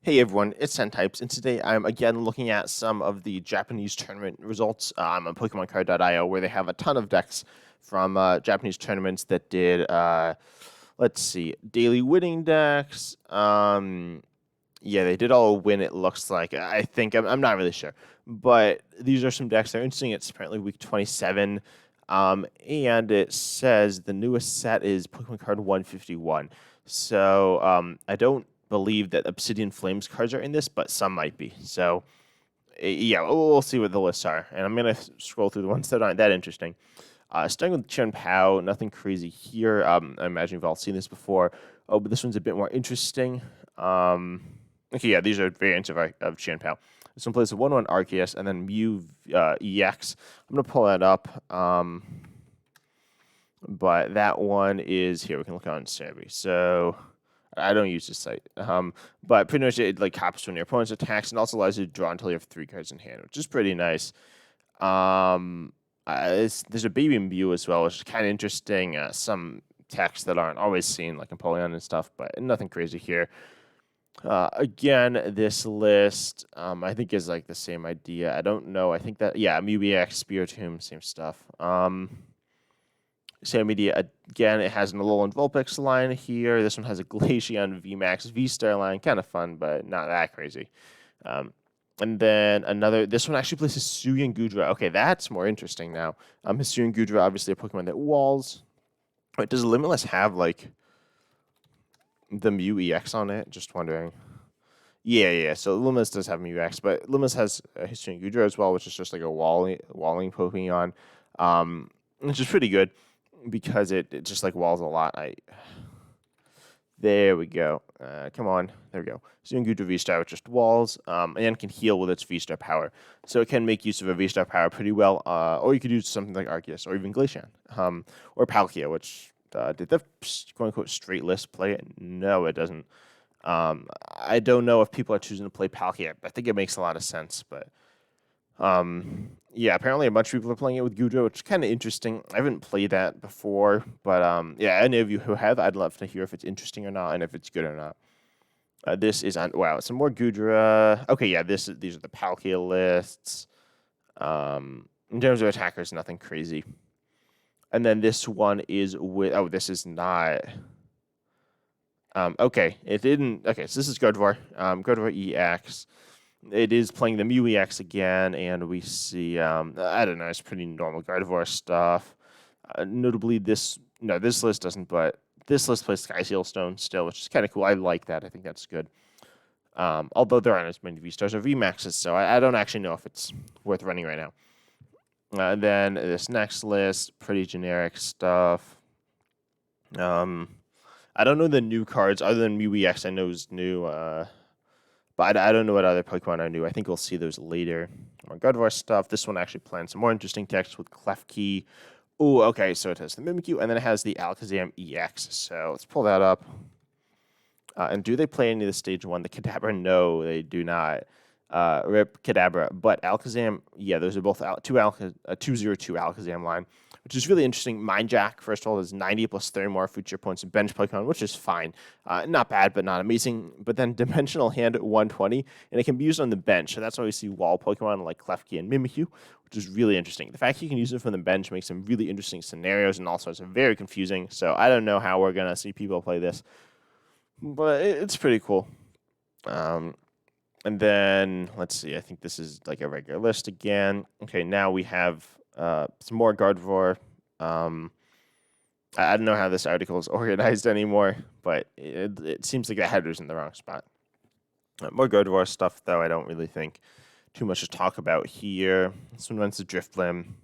Hey everyone, it's Ten Types, and today I'm again looking at some of the Japanese tournament results on PokemonCard.io, where they have a ton of decks from Japanese tournaments that did, let's see, daily winning decks. Yeah, they did all win, it looks like. I think, I'm not really sure. But these are some decks that are interesting. It's apparently week 27, and it says the newest set is Pokemon Card 151. So I don't believe that Obsidian Flames cards are in this, but some might be. So yeah, we'll see what the lists are. And I'm going to scroll through the ones that aren't that interesting. Starting with Chen Pao, nothing crazy here. I imagine you've all seen this before. Oh, but this one's a bit more interesting. Okay, yeah, these are variants of Chen Pao. This one plays a 1-1 Arceus and then Mew EX. I'm going to pull that up. But that one is here. We can look on Sabi. So I don't use this site. But pretty much it like copies when your opponent's attacks and also allows you to draw until you have 3 cards in hand, which is pretty nice. There's a Baby Mew as well, which is kind of interesting. Some texts that aren't always seen, like Empoleon and stuff, but nothing crazy here. Again, this list, I think is like the same idea. I don't know. I think that, yeah, Mew EX, Spiritomb, same stuff. Same idea. Again, it has an Alolan Vulpix line here. This one has a Glaceon VMAX V-Star line. Kind of fun, but not that crazy. And then this one actually plays Hisuian Gudra. Okay, that's more interesting now. Hisuian Gudra, obviously a Pokemon that walls. Wait, does Limitless have, like, the Mew EX on it? Just wondering. Yeah. So Limitless does have Mew EX, but Limitless has Hisuian Gudra as well, which is just like a walling Pokemon, which is pretty good because it just like walls a lot. There we go. Come on. There we go. Hisuian Gudra V-Star with just walls, and can heal with its V-Star power. So it can make use of a V-Star power pretty well, or you could use something like Arceus, or even Glaceon, or Palkia, which, did the quote-unquote straight list play it? No, it doesn't. I don't know if people are choosing to play Palkia. I think it makes a lot of sense, but yeah, apparently a bunch of people are playing it with Gudra, which is kind of interesting. I haven't played that before, but yeah, any of you who have, I'd love to hear if it's interesting or not, and if it's good or not. This is on, wow, some more Gudra. Okay, yeah, these are the Palkia lists. In terms of attackers, nothing crazy. And then this one is with, oh, this is not. Okay, it didn't. Okay, so this is Gardevoir. Gardevoir EX. It is playing the Mew EX again, and we see, I don't know, it's pretty normal Gardevoir stuff. Notably, this list doesn't, but this list plays Sky Seal Stone still, which is kind of cool. I like that. I think that's good. Although there aren't as many V-Stars or V-Maxes, so I don't actually know if it's worth running right now. Then this next list, pretty generic stuff. I don't know the new cards other than Mew EX. I know is new. But I don't know what other Pokemon are new. I think we'll see those later. More Gardevoir stuff. This one actually plans some more interesting text with Klefki. Oh, okay, so it has the Mimikyu, and then it has the Alakazam EX. So let's pull that up. And do they play any of the Stage 1? The Kadabra? No, they do not. Rip Kadabra. But Alakazam, yeah, those are both 202 Alakazam line, which is really interesting. Mind Jack, first of all, is 90 plus 30 more future points in bench Pokemon, which is fine. Not bad, but not amazing. But then Dimensional Hand at 120, and it can be used on the bench. So that's why we see wall Pokemon like Klefki and Mimikyu, which is really interesting. The fact you can use it from the bench makes some really interesting scenarios, and also it's very confusing. So I don't know how we're going to see people play this, but it's pretty cool. And then, let's see, I think this is like a regular list again. Okay, now we have some more Gardevoir. I don't know how this article is organized anymore, but it seems like the header's in the wrong spot. More Gardevoir stuff, though, I don't really think too much to talk about here. This one runs the Drifblim.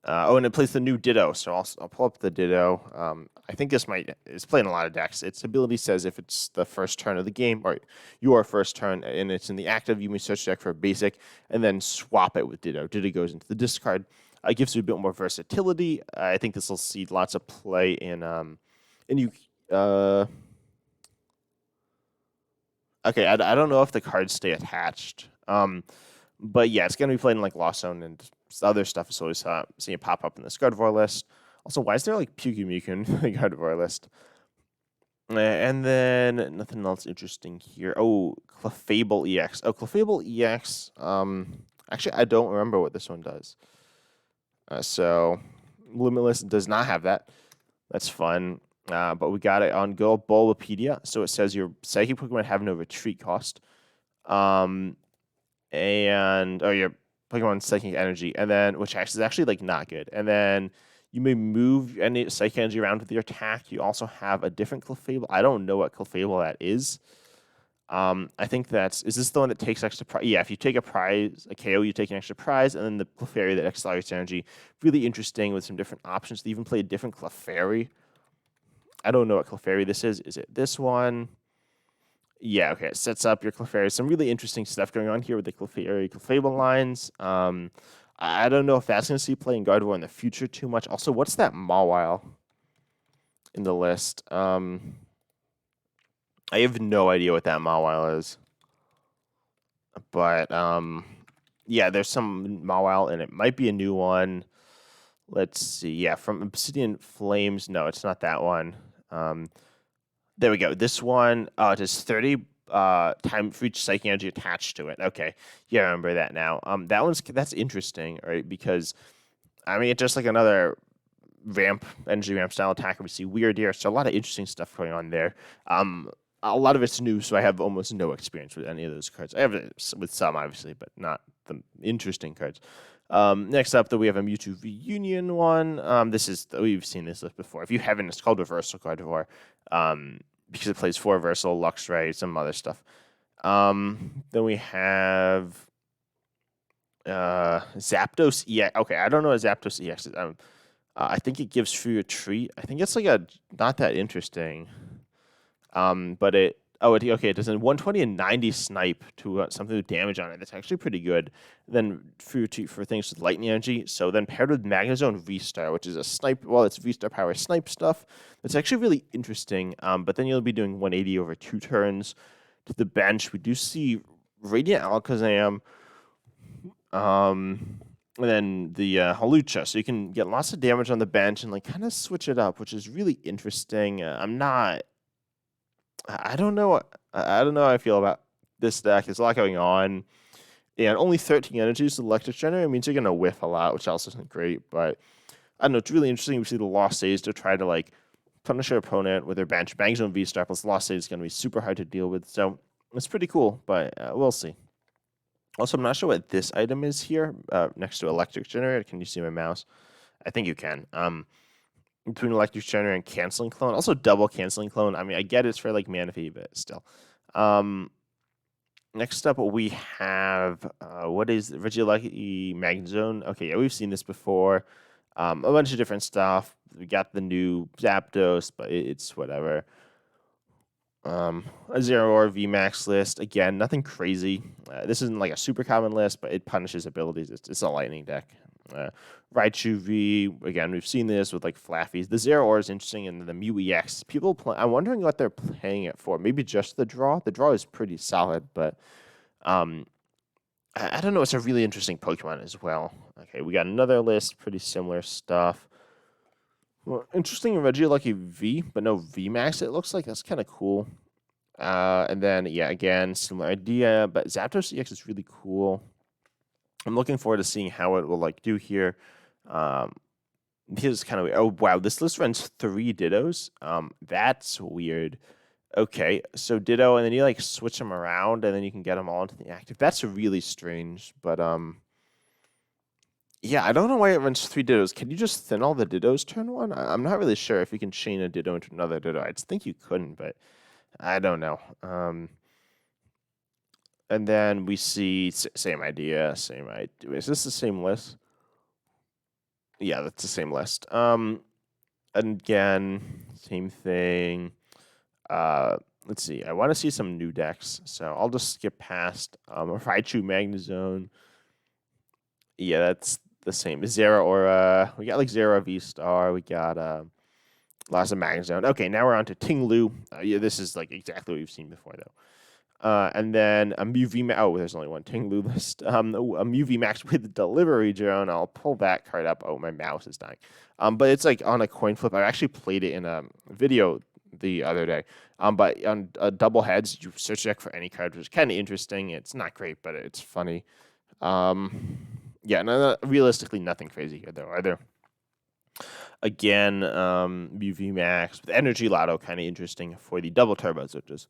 Oh, and it plays the new Ditto, so I'll pull up the Ditto. I think it's playing a lot of decks. Its ability says if it's the first turn of the game, or your first turn, and it's in the active, you may search deck for a basic, and then swap it with Ditto. Ditto goes into the discard. It gives you a bit more versatility. I think this will see lots of play in you. Okay, I don't know if the cards stay attached. But yeah, it's going to be played in like Lost Zone and other stuff. So always seeing it pop up in this Gardevoir list. Also, why is there like Mew in the Gardevoir list? And then nothing else interesting here. Oh, Clefable EX. Oh, Clefable EX. Actually, I don't remember what this one does. So Limitless does not have that. That's fun. But we got it on Good Old Bulbapedia. So it says your Psychic Pokemon have no retreat cost. Um, and your Pokemon Psychic Energy, and then which is actually like not good. And then you may move any Psychic Energy around with your attack. You also have a different Clefable. I don't know what Clefable that is. I think is this the one that takes extra prize? Yeah, if you take a prize, a KO, you take an extra prize, and then the Clefairy that accelerates energy. Really interesting with some different options. They even play a different Clefairy. I don't know what Clefairy this is. Is it this one? Yeah, okay. It sets up your Clefairy. Some really interesting stuff going on here with the Clefairy Clefable lines. I don't know if that's going to see play in Gardevoir in the future too much. Also, what's that Mawile in the list? I have no idea what that Mawile is. But yeah, there's some Mawile, and it might be a new one. Let's see. Yeah, from Obsidian Flames. No, it's not that one. There we go. This one, it has 30 time for each psychic energy attached to it. Okay. Yeah, I remember that now. That's interesting, right? Because I mean it's just like another energy ramp style attacker. We see weird here. So a lot of interesting stuff going on there. A lot of it's new, so I have almost no experience with any of those cards. I have it with some, obviously, but not the interesting cards. Next up, though, we have a Mewtwo V Union one. We've seen this list before. If you haven't, it's called Reversal Gardevoir, because it plays 4 Reversal, Luxray, some other stuff. Then we have Zapdos EX. Okay, I don't know what Zapdos EX is. I think it gives free retreat. I think it's like not that interesting. But it does a 120 and 90 snipe to something with damage on it. That's actually pretty good. Then for things with lightning energy. So then paired with Magnezone V-Star, which is a snipe. Well, it's V-Star power snipe stuff. That's actually really interesting. But then you'll be doing 180 over 2 turns. To the bench, we do see Radiant Alakazam. And then the Hawlucha, so you can get lots of damage on the bench and like kind of switch it up, which is really interesting. I don't know. I don't know how I feel about this deck. There's a lot going on, and only 13 energies to electric generator means you're gonna whiff a lot, which also isn't great. But I don't know. It's really interesting. We see the Lost Sage to try to like punish your opponent with their bench. Bang Zone V-Star plus Lost Sage is gonna be super hard to deal with. So it's pretty cool, but we'll see. Also, I'm not sure what this item is here next to electric generator. Can you see my mouse? I think you can. Between electric generator and canceling clone, also double canceling clone. I mean, I get it's for like Manaphy, but still. Next up, we have what is Regieleki Magnezone? Okay, yeah, we've seen this before. A bunch of different stuff. We got the new Zapdos, but it's whatever. A Zeraora VMAX list. Again, nothing crazy. This isn't like a super common list, but it punishes abilities. It's a lightning deck. Raichu V, again, we've seen this with like Flaffies. The Zeraora is interesting, and the Mew EX. I'm wondering what they're playing it for. Maybe just the draw. The draw is pretty solid, but I don't know. It's a really interesting Pokemon as well. Okay, we got another list, pretty similar stuff. Well, interesting Regieleki V, but no VMAX, it looks like. That's kind of cool. And then, yeah, again, similar idea, but Zapdos EX is really cool. I'm looking forward to seeing how it will like do here. Here's kind of weird. Oh wow, this list runs 3 Dittos. That's weird. Okay, so Ditto, and then you like switch them around, and then you can get them all into the active. That's really strange, but yeah, I don't know why it runs 3 Dittos. Can you just thin all the Dittos turn 1? I'm not really sure if you can chain a Ditto into another Ditto. I think you couldn't, but I don't know. And then we see same idea, same idea. Is this the same list? Yeah, that's the same list. And again, same thing. Let's see. I want to see some new decks, so I'll just skip past Raichu Magnezone. Yeah, that's the same. Zeraora. We got like Zeraora V-Star. We got lots of Magnezone. Okay, now we're on to Tinglu. Yeah, this is like exactly what we've seen before, though. And then a Mew VMAX. Oh, there's only one Tinglu list. A Mew VMAX with Delivery Drone. I'll pull that card up. Oh, my mouse is dying. But it's like on a coin flip. I actually played it in a video the other day. But on double heads, you search deck for any card, which is kind of interesting. It's not great, but it's funny. Yeah, realistically, nothing crazy here though. Are there? Again, UV Max with Energy Lotto, kind of interesting for the double turbos, which is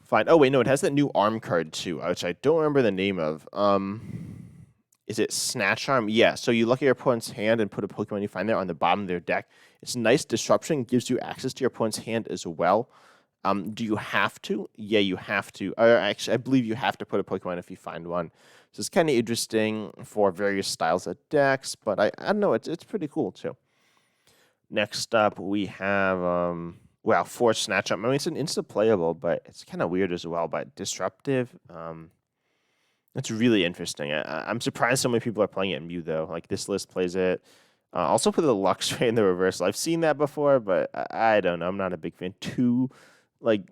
fine. Oh wait, no, it has that new arm card too, which I don't remember the name of. Is it Snatch Arm? Yeah. So you look at your opponent's hand and put a Pokemon you find there on the bottom of their deck. It's nice disruption, gives you access to your opponent's hand as well. Do you have to? Yeah, you have to. Actually, I believe you have to put a Pokemon if you find one. So it's kind of interesting for various styles of decks, but I don't know, it's pretty cool too. Next up, we have well, Force Snatch Up. I mean, it's an insta playable, but it's kind of weird as well. But disruptive, it's really interesting. I'm surprised so many people are playing it in Mew though. Like this list plays it. Also put the Luxray in the reversal. I've seen that before, but I don't know. I'm not a big fan. Two, like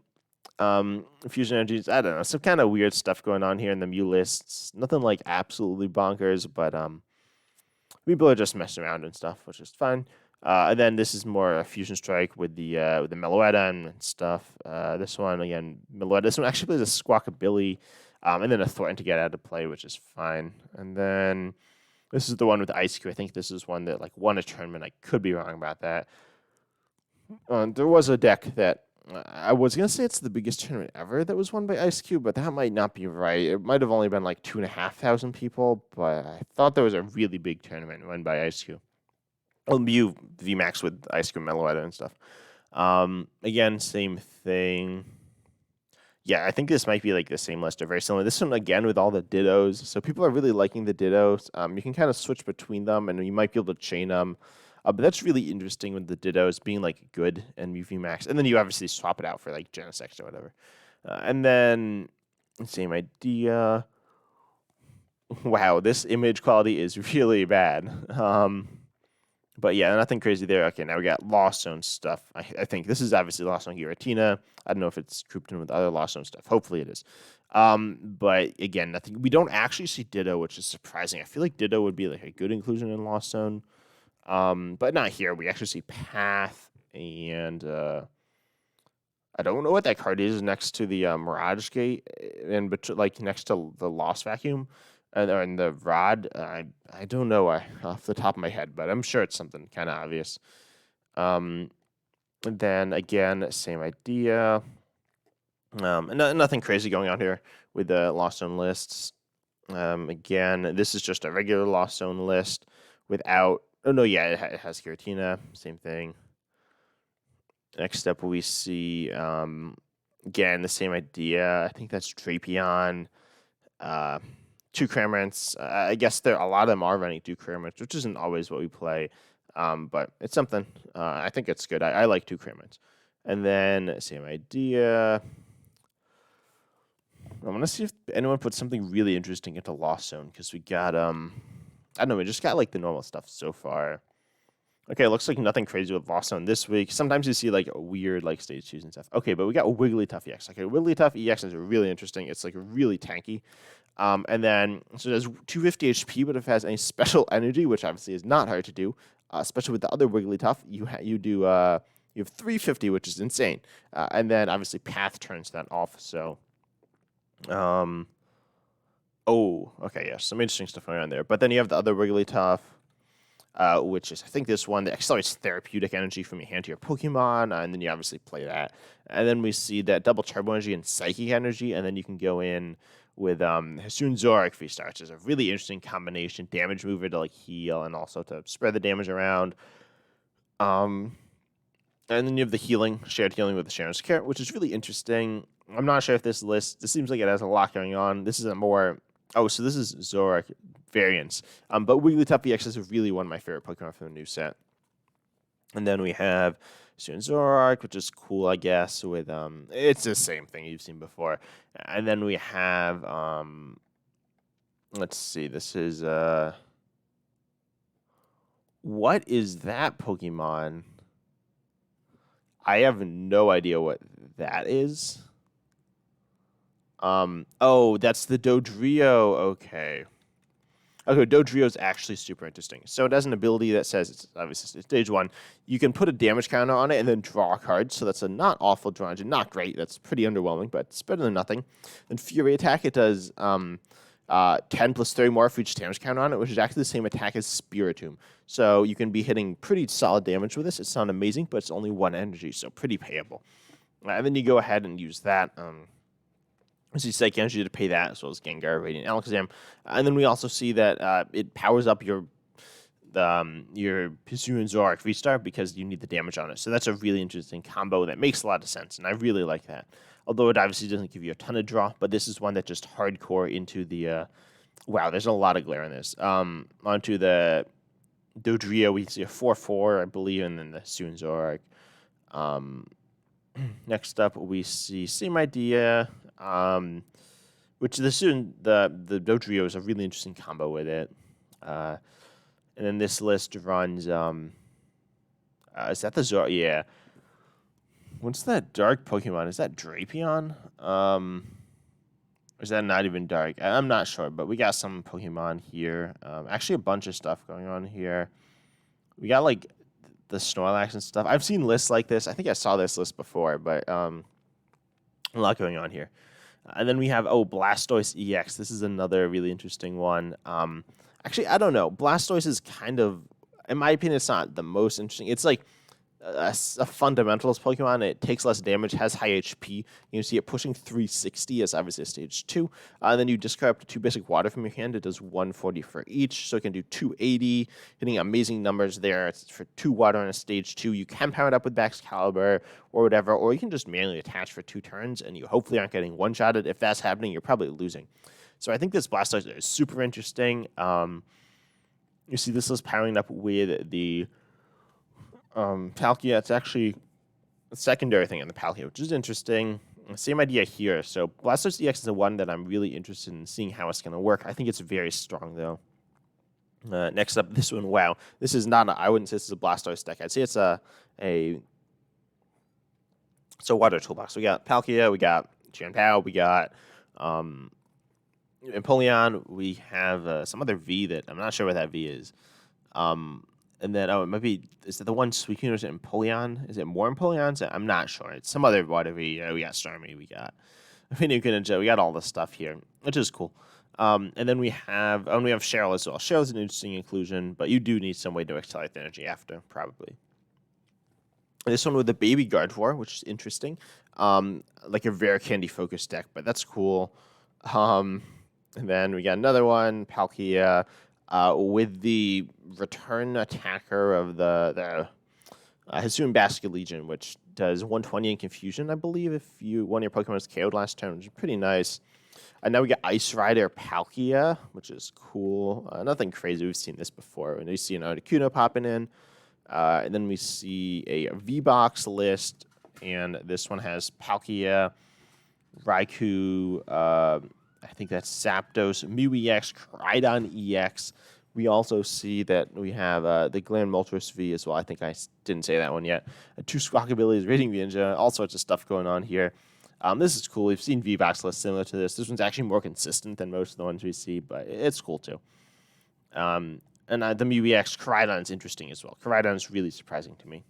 fusion energies. I don't know. Some kind of weird stuff going on here in the Mew lists. Nothing like absolutely bonkers, but people are just messing around and stuff, which is fine. And then this is more a Fusion Strike with the Meloetta and stuff. This one again, Meloetta. This one actually plays a Squawkabilly, and then a Thornton to get out of play, which is fine. And then this is the one with Ice Cube. I think this is one that like won a tournament. I could be wrong about that. There was a deck that I was gonna say it's the biggest tournament ever that was won by Ice Cube, but that might not be right. It might have only been like 2,500 people, but I thought there was a really big tournament won by Ice Cube. Oh, Mew VMAX with Ice Cream Meloetta and stuff. Again, same thing. Yeah, I think this might be like the same list or very similar. This one again with all the Dittos. So people are really liking the Dittos. You can kind of switch between them, and you might be able to chain them. But that's really interesting with the Dittos being like good and Mew VMAX, and then you obviously swap it out for like Genesect or whatever. And then same idea. Wow, this image quality is really bad. But yeah, nothing crazy there. Okay, now we got Lost Zone stuff. I think this is obviously Lost Zone Giratina. I don't know if it's grouped in with other Lost Zone stuff. Hopefully it is. But again, nothing. We don't actually see Ditto, which is surprising. I feel like Ditto would be like a good inclusion in Lost Zone. But not here. We actually see Path, and I don't know what that card is next to the Mirage Gate, and like next to the Lost Vacuum. And the rod, I don't know off the top of my head, but I'm sure it's something kind of obvious. And then again, same idea. Nothing crazy going on here with the Lost Zone lists. Again, this is just a regular Lost Zone list without. Oh no, yeah, it has Giratina. Same thing. Next up, we see again the same idea. I think that's Drapion. Two Cramorants. I guess a lot of them are running two Cramorants, which isn't always what we play, but it's something. I think it's good. I like two Cramorants. And then same idea. I want to see if anyone put something really interesting into Lost Zone, because we got I don't know, we just got like the normal stuff so far. Okay, looks like nothing crazy with Lost Zone this week. Sometimes you see like weird like stage 2s and stuff. Okay, but we got Wigglytuff EX. Okay, Wigglytuff EX is really interesting. It's like really tanky. And then, so it has 250 HP, but if it has any special energy, which obviously is not hard to do, especially with the other Wigglytuff, you have 350, which is insane. And then obviously Path turns that off. So, oh, okay, yeah, some interesting stuff going on there. But then you have the other Wigglytuff, which is I think this one that accelerates therapeutic energy from your hand to your Pokemon, and then you obviously play that. And then we see that double turbo energy and psychic energy, and then you can go in with Hisuian Zoroark V-Star, which is a really interesting combination. Damage mover to like heal and also to spread the damage around. And then you have the shared healing with the Sharon's Carrot, which is really interesting. I'm not sure if this seems like it has a lot going on. This is a more, so this is Zoroark variants. But Wigglytuff EX is really one of my favorite Pokemon from the new set. And then we have Hisuian Zoroark, which is cool, I guess, with it's the same thing you've seen before. And then we have let's see, this is what is that Pokemon? I have no idea what that is. Oh, that's the Dodrio. Okay. Okay, Dodrio is actually super interesting. So it has an ability that says, it's obviously stage 1, you can put a damage counter on it and then draw a card. So that's a not awful draw engine, not great. That's pretty underwhelming, but it's better than nothing. Then Fury Attack, it does 10 plus 30 more for each damage counter on it, which is actually the same attack as Spiritomb. So you can be hitting pretty solid damage with this. It's not amazing, but it's only 1 energy, so pretty payable. And then you go ahead and use that. So you Psychic Energy to pay that, as well as Gengar, Radiant Alakazam. And then we also see that it powers up your Pursuing Zoroark V-Star because you need the damage on it. So that's a really interesting combo that makes a lot of sense, and I really like that. Although it obviously doesn't give you a ton of draw, but this is one that just hardcore into the... wow, there's a lot of glare in this. Onto the Dodrio, we see a 4-4, I believe, and then the Pursuing Zoroark. Next up, we see same idea, which the Dodrio is a really interesting combo with it. And then this list runs, is that the Zor? Yeah. What's that dark Pokemon? Is that Drapion? Or is that not even dark? I'm not sure, but we got some Pokemon here. Actually, a bunch of stuff going on here. We got, like, the Snorlax and stuff. I've seen lists like this. I think I saw this list before, but a lot going on here. And then we have, Blastoise EX. This is another really interesting one. Actually, I don't know. Blastoise is kind of, in my opinion, it's not the most interesting. It's like a fundamentalist Pokemon. It takes less damage, has high HP. You see it pushing 360 as obviously a stage 2. And then you discard up to 2 basic water from your hand. It does 140 for each, so it can do 280, hitting amazing numbers there. It's for 2 water on a stage 2. You can power it up with Excalibur or whatever, or you can just manually attach for 2 turns, and you hopefully aren't getting one-shotted. If that's happening, you're probably losing. So I think this Blastoise is super interesting. You see this is powering up with the Palkia. It's actually a secondary thing in the Palkia, which is interesting. Same idea here. So Blastoise EX is the one that I'm really interested in seeing how it's going to work. I think it's very strong, though. Next up, this one. Wow, this is not. I wouldn't say this is a Blastoise deck. I'd say it's a water toolbox. We got Palkia, we got Chien-Pao, we got Empoleon. We have some other V that I'm not sure what that V is. And then, it might be, is it the one Suicune or is it Empoleon? Is it more Empoleons? I'm not sure. It's some other water V. We got Starmie, we got Venuka, we got all this stuff here, which is cool. And then we have Cheryl as well. Cheryl's an interesting inclusion, but you do need some way to accelerate the energy after, probably. This one with the Baby Gardevoir, which is interesting. Like a rare candy focused deck, but that's cool. And then we got another one, Palkia, with the return attacker of the Hisuian Basket Legion, which does 120 in Confusion, I believe, if one of your Pokemon was KO'd last turn, which is pretty nice. And now we got Ice Rider Palkia, which is cool. Nothing crazy. We've seen this before. And we see an Articuno popping in. And then we see a V-Box list, and this one has Palkia, Raikou, I think that's Zapdos, Mew EX, Crydon EX. We also see that we have the Glam Moltres V as well. I think I didn't say that one yet. 2 Squawkabillies, Rating Ninja, all sorts of stuff going on here. This is cool. We've seen V-Box lists similar to this. This one's actually more consistent than most of the ones we see, but it's cool too. And the Mew EX Crydon is interesting as well. Crydon is really surprising to me.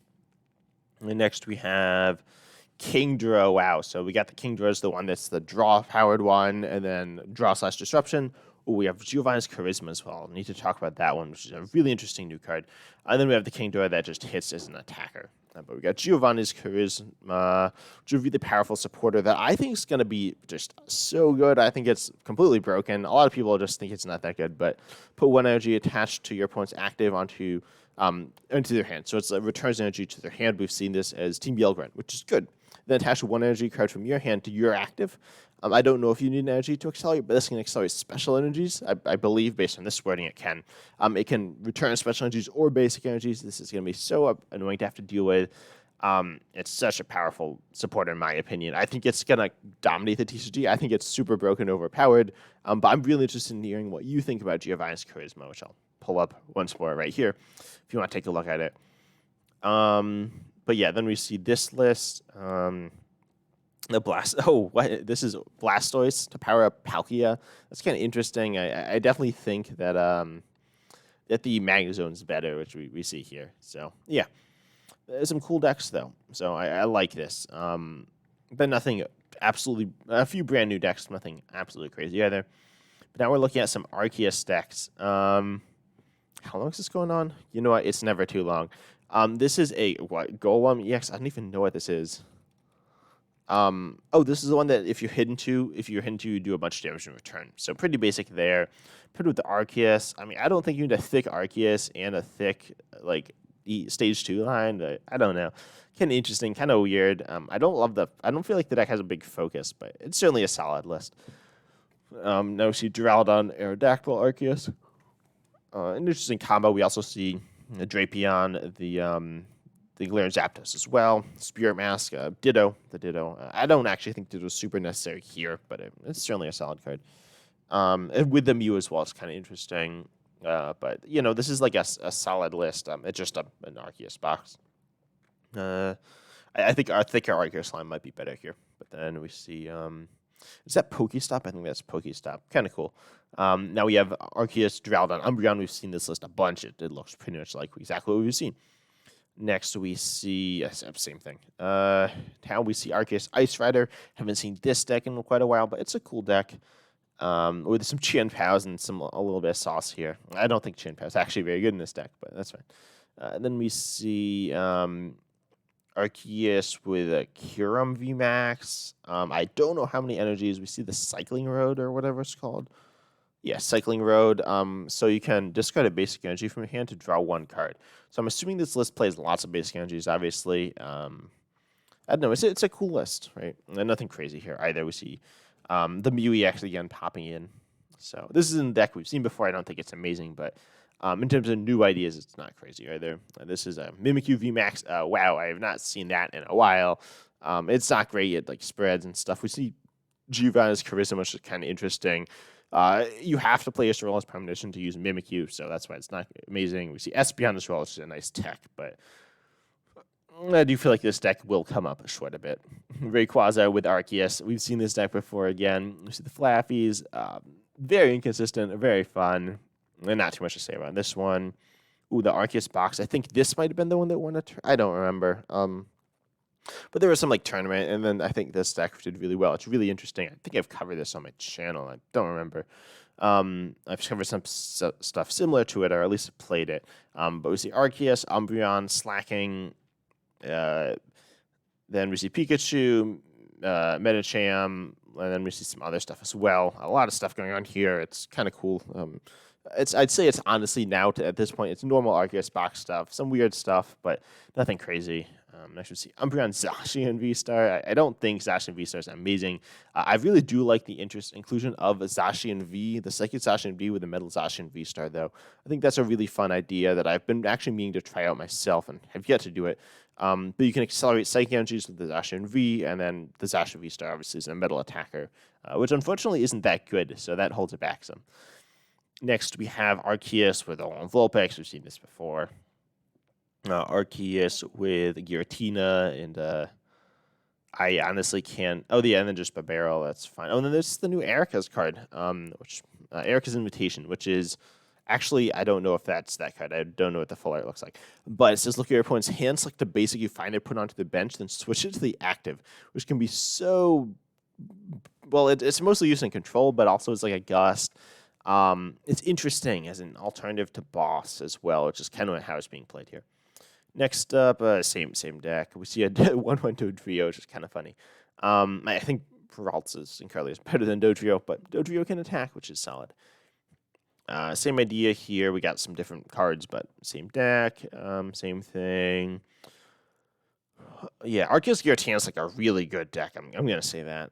And next we have Kingdra. Wow. So we got the Kingdra is the one that's the draw-powered one, and then draw/disruption. Ooh, we have Giovanni's Charisma as well. Need to talk about that one, which is a really interesting new card. And then we have the Kingdra that just hits as an attacker. But we got Giovanni's Charisma, which is a really powerful supporter that I think is going to be just so good. I think it's completely broken. A lot of people just think it's not that good, but put 1 energy attached to your opponent's active onto their hand. So it returns energy to their hand. We've seen this as Team Yelgren, which is good. Then attach 1 energy card from your hand to your active. I don't know if you need an energy to accelerate, but this can accelerate special energies. I believe, based on this wording, it can. It can return special energies or basic energies. This is going to be so annoying to have to deal with. It's such a powerful supporter, in my opinion. I think it's going to dominate the TCG. I think it's super broken, overpowered. But I'm really interested in hearing what you think about Giovanni's Charisma, which I'll pull up once more right here if you want to take a look at it. But yeah, then we see this list. The Blast. Oh, what? This is Blastoise to power up Palkia. That's kind of interesting. I definitely think that the Magnezone is better, which we see here. So yeah, there's some cool decks though. So I like this. But nothing absolutely. A few brand new decks, nothing absolutely crazy either. But now we're looking at some Arceus decks. How long is this going on? You know what? It's never too long. This is a what Golem EX. I don't even know what this is. Oh, this is the one that if you're hidden to, you do a bunch of damage in return. So pretty basic there. Put with the Arceus. I mean, I don't think you need a thick Arceus and a thick like stage 2 line. I don't know. Kind of interesting, kind of weird. I don't love I don't feel like the deck has a big focus, but it's certainly a solid list. Now we see Duraludon, Aerodactyl, Arceus. An interesting combo. We also see the Drapion, the Galarian Zapdos as well. Spirit Mask, Ditto, the Ditto. I don't actually think Ditto is super necessary here, but it's certainly a solid card. And with the Mew as well, it's kind of interesting. But, you know, this is like a solid list. It's just an Arceus box. I think our thicker Arceus line might be better here. But then we see... is that Pokestop? I think that's Pokestop. Kind of cool. Now we have Arceus, Duraludon, Umbreon. We've seen this list a bunch. It looks pretty much like exactly what we've seen. Next, we see same thing. Now we see Arceus Ice Rider. Haven't seen this deck in quite a while, but it's a cool deck. With some Chien Paos and a little bit of sauce here. I don't think Chien Pao is actually very good in this deck, but that's fine. Then we see Arceus with a Kyurem VMAX. I don't know how many energies. We see the Cycling Road or whatever it's called. Yeah, Cycling Road. So you can discard a basic energy from your hand to draw one card. So I'm assuming this list plays lots of basic energies, obviously. I don't know. It's a cool list, right? And nothing crazy here either. We see the Mew EX again popping in. So this is a deck we've seen before. I don't think it's amazing, but in terms of new ideas, it's not crazy either. This is a Mimikyu VMAX. Wow, I have not seen that in a while. It's not great at like spreads and stuff. We see Giovanna's Charisma, which is kind of interesting. You have to play Astralis Premonition to use Mimikyu, so that's why it's not amazing. We see Espeon as well, which is a nice tech, but I do feel like this deck will come up short a bit. Rayquaza with Arceus. We've seen this deck before again. We see the Flaffies. Very inconsistent, very fun. And not too much to say about this one. Ooh, the Arceus box. I think this might have been the one that won I don't remember. But there was some like tournament, and then I think this deck did really well. It's really interesting. I think I've covered this on my channel. I don't remember. I've covered some stuff similar to it, or at least played it. But we see Arceus, Umbreon, Slacking. Then we see Pikachu, Medicham, and then we see some other stuff as well. A lot of stuff going on here. It's kind of cool. I'd say it's honestly now at this point, it's normal Arceus box stuff, some weird stuff, but nothing crazy. I should see Umbreon, Zacian V-Star. I don't think Zacian V-Star is amazing. I really do like the inclusion of Zacian V, the Psychic Zacian V with the Metal Zacian V-Star, though. I think that's a really fun idea that I've been actually meaning to try out myself and have yet to do it. But you can accelerate Psychic energies with the Zacian V, and then the Zacian V-Star obviously is a metal attacker, which unfortunately isn't that good, so that holds it back some. Next, we have Arceus with Alolan Vulpix. We've seen this before. Arceus with Giratina, and I honestly can't... Oh, yeah, and then just Babero, that's fine. Oh, and then there's the new Erica's card, which Erica's Invitation, which is... Actually, I don't know if that's that card. I don't know what the full art looks like. But it says, look at your opponent's hand, select the basic you find it, put onto the bench, then switch it to the active, which can be so... Well, it's mostly used in control, but also it's like a gust. It's interesting as an alternative to Boss as well, which is kind of how it's being played here. Next up, same deck. We see a 1-1 Dodrio, which is kind of funny. I think Peralta's and Carly is better than Dodrio, but Dodrio can attack, which is solid. Same idea here. We got some different cards, but same deck, same thing. Yeah, Arceus Giratina is like a really good deck. I'm gonna say that.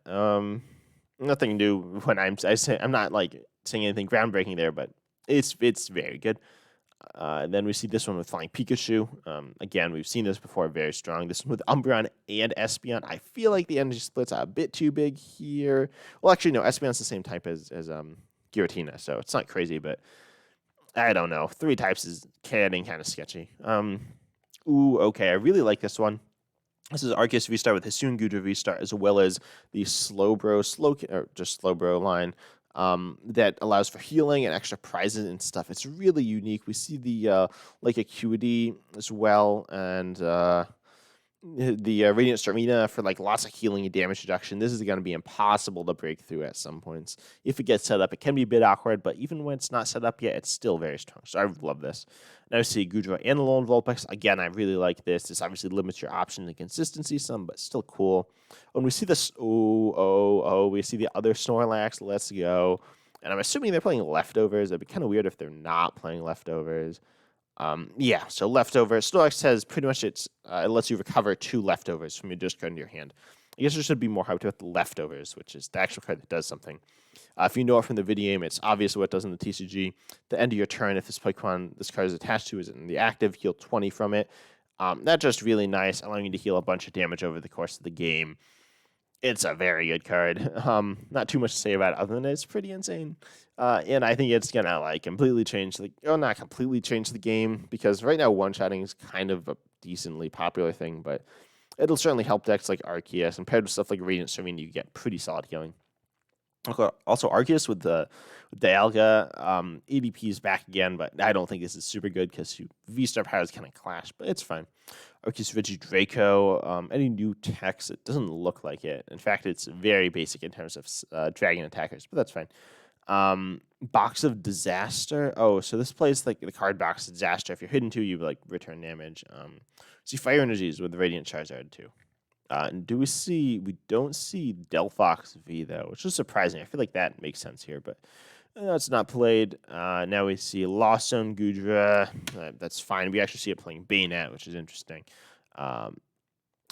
Nothing new when I'm not like saying anything groundbreaking there, but it's very good. Then we see this one with Flying Pikachu. Again, we've seen this before, very strong. This one with Umbreon and Espeon. I feel like the energy splits are a bit too big here. Well, actually, no, Espeon's the same type as Giratina, so it's not crazy, but I don't know. 3 types is getting kind of sketchy. Ooh, okay, I really like this one. This is Arceus V-Star with Hisoon Gudra V-Star, as well as the or just Slowbro line that allows for healing and extra prizes and stuff. It's really unique. We see the like Acuity as well, and the Radiant Starmina for like lots of healing and damage reduction. This is going to be impossible to break through at some points. If it gets set up, it can be a bit awkward, but even when it's not set up yet, it's still very strong. So I love this. Now we see Gudra and the Lone Vulpix. Again, I really like this. This obviously limits your option and consistency some, but still cool. When we see this, we see the other Snorlax. Let's go. And I'm assuming they're playing leftovers. It'd be kind of weird if they're not playing leftovers. Yeah, so leftovers. Snorlax says pretty much it lets you recover 2 leftovers from your discard into your hand. I guess there should be more hyped about the leftovers, which is the actual card that does something. If you know it from the video game, it's obvious what it does in the TCG. The end of your turn, if this Pokemon this card is attached to is in the active, heal 20 from it. That's just really nice, allowing you to heal a bunch of damage over the course of the game. It's a very good card. Not too much to say about it other than it's pretty insane. And I think it's gonna like completely change not completely change the game, because right now one-shotting is kind of a decently popular thing, but it'll certainly help decks like Arceus. And paired with stuff like Radiant Serene, you get pretty solid healing. Also, Arceus with the Dialga, ADP is back again, but I don't think this is super good because V-Star powers kind of clash, but it's fine. Arceus Regidraco, any new text, it doesn't look like it. In fact, it's very basic in terms of dragon attackers, but that's fine. Box of Disaster. Oh, so this plays like the card Box of Disaster. If you're hidden 2, you like return damage. See Fire Energies with the Radiant Charizard too. And we don't see Delphox V though, which is surprising. I feel like that makes sense here, but it's not played. Now we see Lost Zone Gudra. That's fine. We actually see it playing Bayonet, which is interesting. Do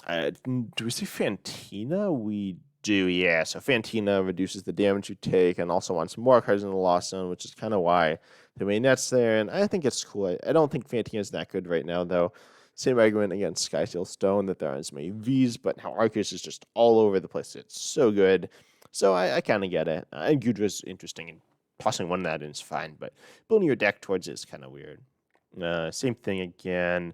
we see Fantina? We do, yeah. So Fantina reduces the damage you take and also wants more cards in the Lost Zone, which is kind of why the Bayonet's there. And I think it's cool. I don't think Fantina's that good right now, though. Same argument against Skysteel Stone that there aren't as many Vs, but how Arceus is just all over the place. It's so good. So I kind of get it. And Gudra's interesting, and tossing one of that in is fine, but building your deck towards it is kind of weird. Same thing again.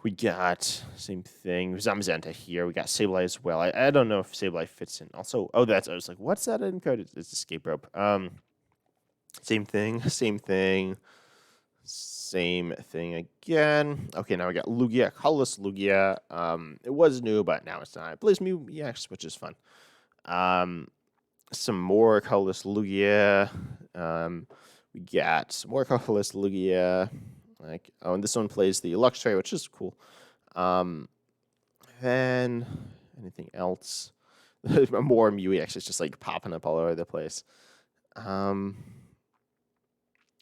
We got same thing. Zamazenta here. We got Sableye as well. I don't know if Sableye fits in. Also, I was like, what's that in code? It's Escape Rope. Same thing. Same thing again. Okay, now we got Lugia, colorless Lugia. It was new, but now it's not. It plays Mew EX, which is fun. Some more colorless Lugia. We got some more colorless Lugia. And this one plays the Luxray, which is cool. Then anything else? More Mew EX. It's just like popping up all over the place.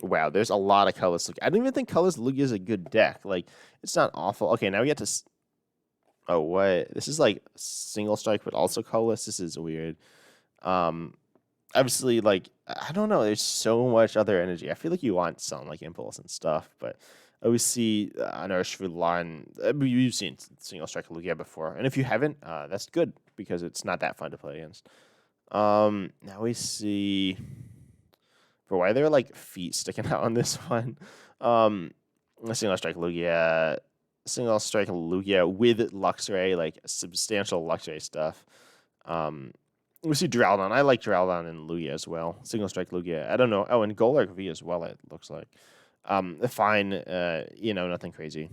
Wow, there's a lot of colorless Lugia. I don't even think colorless Lugia is a good deck. Like, it's not awful. Okay, now we get to... Oh, what? This is like single strike, but also colorless. This is weird. Obviously, like, I don't know. There's so much other energy. I feel like you want some, like, Impulse and stuff, but I always see an Urshifu line. You've seen single strike Lugia before, and if you haven't, that's good, because it's not that fun to play against. Now we see... For why are there like feet sticking out on this one? Single strike Lugia with Luxray, like substantial Luxray stuff. We see Duraludon. I like Duraludon and Lugia as well. Single strike Lugia. I don't know. Oh, and Golurk V as well, it looks like. Fine. Nothing crazy.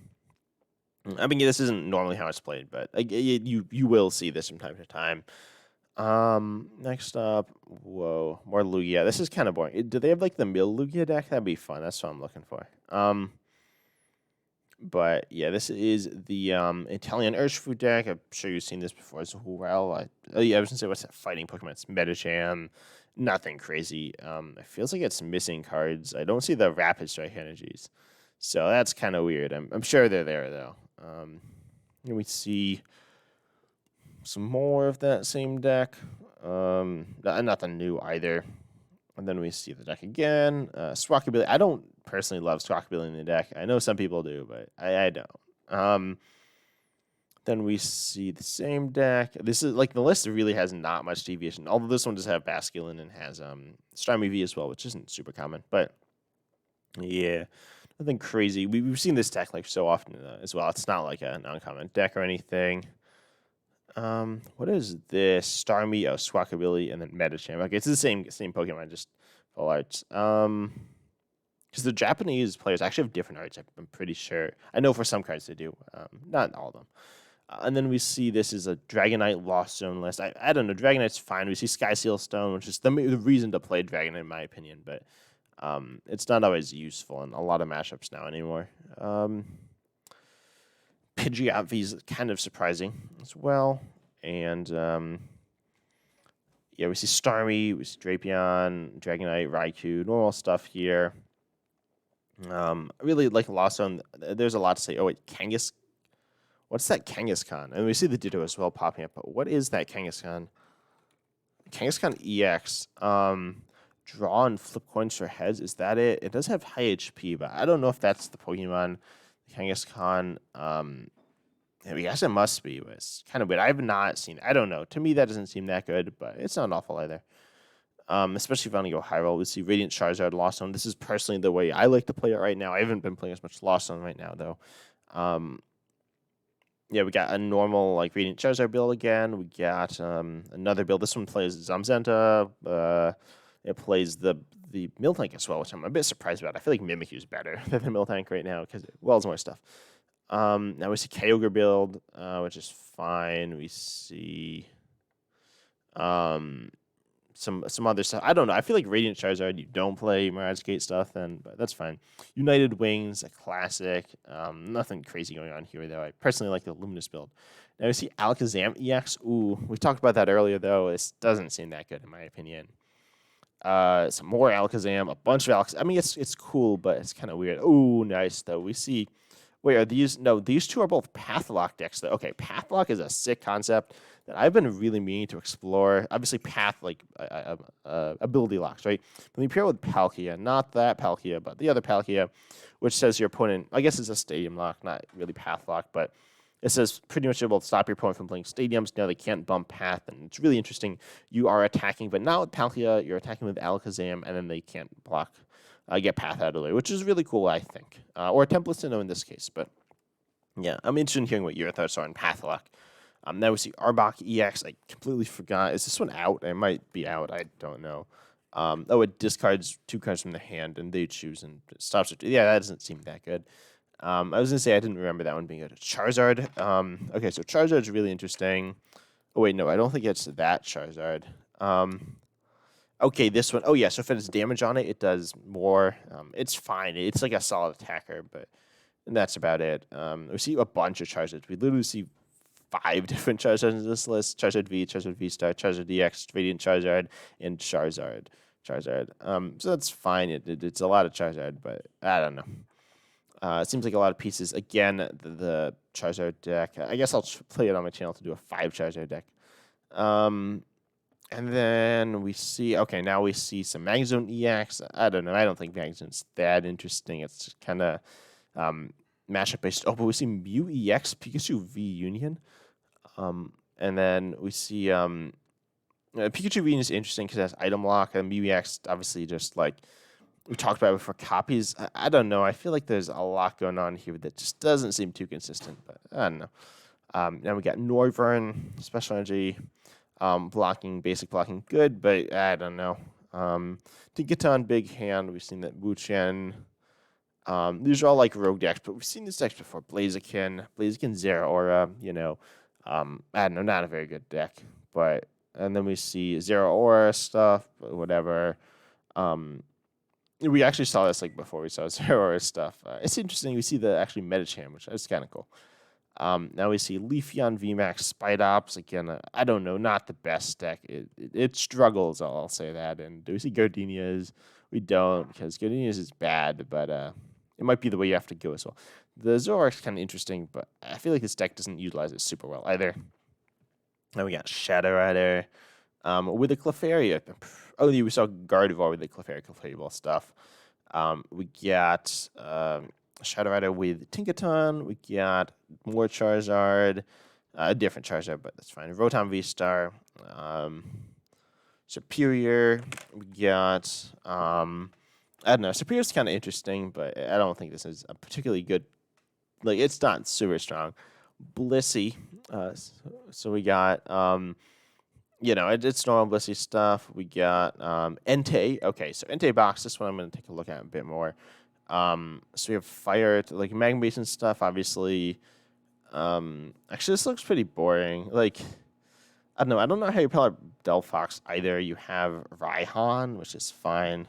I mean, this isn't normally how it's played, but you will see this from time to time. Next up, whoa, more Lugia. This is kind of boring. Do they have like the Mill Lugia deck? That'd be fun. That's what I'm looking for. But yeah, this is the Italian Urshifu deck. I'm sure you've seen this before as well. I was gonna say, what's that fighting Pokemon? It's Medicham. Nothing crazy. It feels like it's missing cards. I don't see the Rapid Strike energies, so that's kind of weird. I'm sure they're there though. Here we see some more of that same deck. Nothing new either. And then we see the deck again. Swakabilly. I don't personally love Swakabilly in the deck. I know some people do, but I don't. Then we see the same deck. This is like the list really has not much deviation. Although this one does have Basculin and has Starmie V as well, which isn't super common. But yeah, Nothing crazy. We've seen this deck like so often as well. It's not like an uncommon deck or anything. What is this? Starmie, oh, Swakabilly, and then Medicham. Okay, it's the same Pokemon, just full arts. Because the Japanese players actually have different arts. I'm pretty sure. I know for some cards they do. Not all of them. And then we see this is a Dragonite Lost Zone list. I don't know. Dragonite's fine. We see Sky Seal Stone, which is the reason to play Dragonite, in my opinion. But it's not always useful in a lot of matchups now anymore. Pidgeot V is kind of surprising as well. And yeah, we see Starmie, we see Drapion, Dragonite, Raikou, normal stuff here. I really like Lost Zone. There's a lot to say. Oh, wait, Kangas. What's that Kangaskhan? And we see the Ditto as well popping up. But what is that Kangaskhan? Kangaskhan EX. Draw and flip coins for heads. Is that it? It does have high HP, but I don't know if that's the Pokemon. Kangaskhan. I guess it must be. But it's kind of weird. I have not seen. I don't know. To me, that doesn't seem that good, but it's not awful either. Especially if I want to go high roll. We see Radiant Charizard, Lost Zone. This is personally the way I like to play it right now. I haven't been playing as much Lost Zone right now, though. Yeah, we got a normal like Radiant Charizard build again. We got another build. This one plays Zamzenta. It plays the Miltank as well, which I'm a bit surprised about. I feel like Mimikyu is better than the Miltank right now because it wells more stuff. Now we see Kyogre build, which is fine. We see some other stuff. I don't know. I feel like Radiant Charizard, you don't play Mirage Gate stuff, then, but that's fine. United Wings, a classic. Nothing crazy going on here, though. I personally like the Luminous build. Now we see Alakazam EX. Ooh, we talked about that earlier, though. This doesn't seem that good, in my opinion. Some more Alakazam, a bunch of Alakazam. I mean, it's cool, but it's kind of weird. Ooh, nice, though. We see... Wait, are these... No, these two are both Pathlock decks, though. Okay, Pathlock is a sick concept that I've been really meaning to explore. Obviously, Path, like, ability locks, right? When you pair it with Palkia, not that Palkia, but the other Palkia, which says your opponent... I guess it's a Stadium lock, not really Path lock, but it says pretty much able to stop your opponent from playing Stadiums. Now they can't bump Path, and it's really interesting. You are attacking, but not with Palkia. You're attacking with Alakazam, and then they can't block... get Path out of the way, which is really cool, I think. Or Template Sinnoh in this case, but yeah, I'm interested in hearing what your thoughts are on Pathlock. Now we see Arbok EX. I completely forgot. Is this one out? It might be out. I don't know. Oh, it discards 2 cards from the hand, and they choose and it stops it. Yeah, that doesn't seem that good. I was going to say I didn't remember that one being good. Charizard. Okay, so Charizard's really interesting. Oh, wait, no, I don't think it's that Charizard. Okay, this one. Oh, yeah, so if it has damage on it, it does more. It's fine. It's like a solid attacker, but that's about it. We see a bunch of Charizards. We literally see 5 different Charizards in this list. Charizard V, Charizard V-Star, Charizard DX, Radiant Charizard, and Charizard. So that's fine. It's a lot of Charizard, but I don't know. It seems like a lot of pieces. Again, the Charizard deck. I guess I'll play it on my channel to do a 5 Charizard deck. And then we see, okay, now we see some Magzone EX. I don't know. I don't think Magzone's that interesting. It's just kind of matchup based. Oh, but we see Mew EX, Pikachu V Union. And then we see Pikachu V Union is interesting because it has item lock. And Mew EX, obviously, just like we talked about before, copies. I don't know. I feel like there's a lot going on here that just doesn't seem too consistent. But I don't know. Now we got Noivern, Special Energy. Basic blocking, good, but I don't know. Tinkaton, Big Hand, we've seen that Wuchen. These are all like rogue decks, but we've seen these decks before. Blaziken, Zeraora, I don't know, not a very good deck. But, and then we see Zeraora stuff, whatever. We actually saw this like before we saw Zeraora stuff. It's interesting, we see the actually Medicham, which is kind of cool. Now we see Leafeon VMAX Spidops. Again, I don't know, not the best deck. It struggles, I'll say that. And do we see Gardenias? We don't, because Gardenias is bad, but it might be the way you have to go as well. The Zoroark's kind of interesting, but I feel like this deck doesn't utilize it super well either. Now we got Shadow Rider with the Clefairy. Oh, we saw Gardevoir with the Clefairy Ball stuff. We got... Shadow Rider with Tinkaton. We got more Charizard. A different Charizard, but that's fine. Rotom V-Star. Superior. We got I don't know. Superior's kind of interesting, but I don't think this is a particularly good. Like, it's not super strong. Blissey. So we got, it's normal Blissey stuff. We got Entei. Okay, so Entei box. This one I'm going to take a look at a bit more. So we have fire, like magma basin stuff, obviously. Actually, this looks pretty boring. Like, I don't know. I don't know how you pull out Delphox either. You have Raihan, which is fine.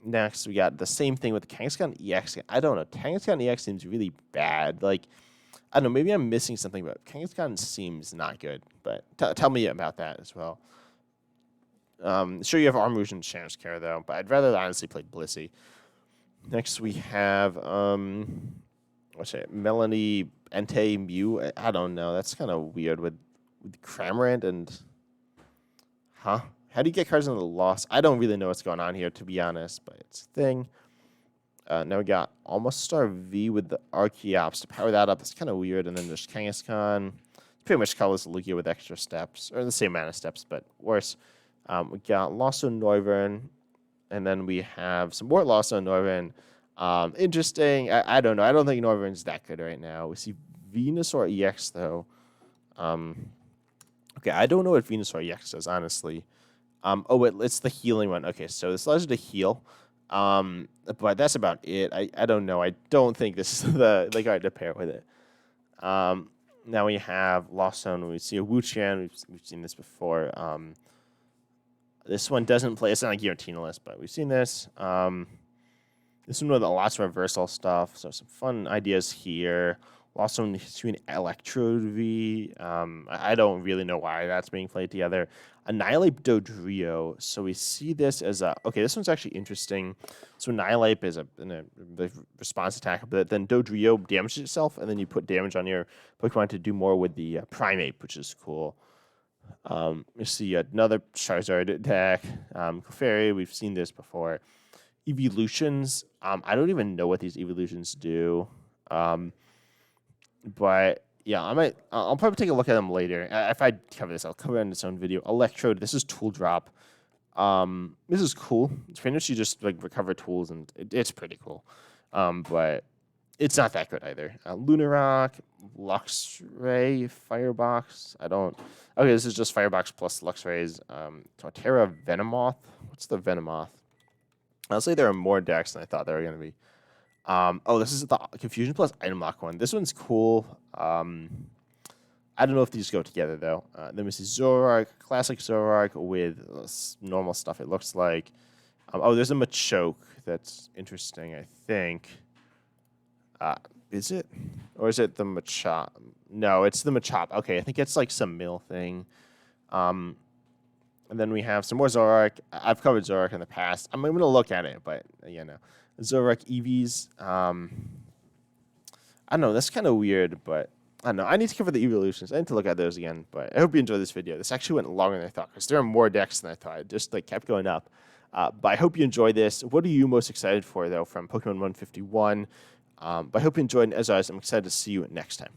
Next, we got the same thing with the Kangaskhan EX. I don't know. Kangaskhan EX seems really bad. Like, I don't know. Maybe I'm missing something, but Kangaskhan seems not good. But tell me about that as well. Sure, you have Armouge and Chance Care, though, but I'd rather honestly play Blissey. Next, we have, what's it? Melanie Entei Mew. I don't know. That's kind of weird with Cramorant and. Huh? How do you get cards into the loss? I don't really know what's going on here, to be honest, but it's a thing. Now we got Almost Star V with the Archeops to power that up. That's kind of weird. And then there's Kangaskhan. It's pretty much colorless Lugia with extra steps, or the same amount of steps, but worse. We got Lost on Noivern, and then we have some more Lost on Noivern. Interesting. I don't know. I don't think Noivern's that good right now. We see Venusaur EX, though. Okay, I don't know what Venusaur EX does, honestly. It's the healing one. Okay, so this allows you to heal. But that's about it. I don't know. I don't think this is the card to pair with it. Now we have Lost Zone. We see a Wuqian. We've seen this before. This one doesn't play. It's not like Giratina, but we've seen this. This one with lots of reversal stuff. So some fun ideas here. Lost Zone between Electrode V. I don't really know why that's being played together. Annihilate Dodrio. So we see this as a... Okay, this one's actually interesting. So Annihilate is a response attack, but then Dodrio damages itself, and then you put damage on your Pokemon to do more with the Primate, which is cool. You see another Charizard attack. Clefairy, we've seen this before. Evolutions. I don't even know what these evolutions do. But yeah, I'll probably take a look at them later. If I cover this, I'll cover it in its own video. Electrode. This is Tool Drop. This is cool. It's pretty much you just like recover tools, and it's pretty cool. But it's not that good either. Lunarock, Luxray, Firebox. Okay, this is just Firebox plus Luxrays. Torterra, Venomoth. What's the Venomoth? Honestly, there are more decks than I thought there were going to be. This is the Confusion plus Item Lock one. This one's cool. I don't know if these go together, though. Then we see Zoroark, classic Zoroark with normal stuff, it looks like. There's a Machoke that's interesting, I think. Is it? Or is it the Machop? No, it's the Machop. Okay, I think it's like some mill thing. And then we have some more Zoroark. I've covered Zoroark in the past. I'm going to look at it, but, Zoroark EVs. I don't know. That's kind of weird, but I don't know. I need to cover the evolutions. I need to look at those again, but I hope you enjoyed this video. This actually went longer than I thought because there are more decks than I thought. It just kept going up. But I hope you enjoyed this. What are you most excited for, though, from Pokemon 151? But I hope you enjoyed, and as always, I'm excited to see you next time.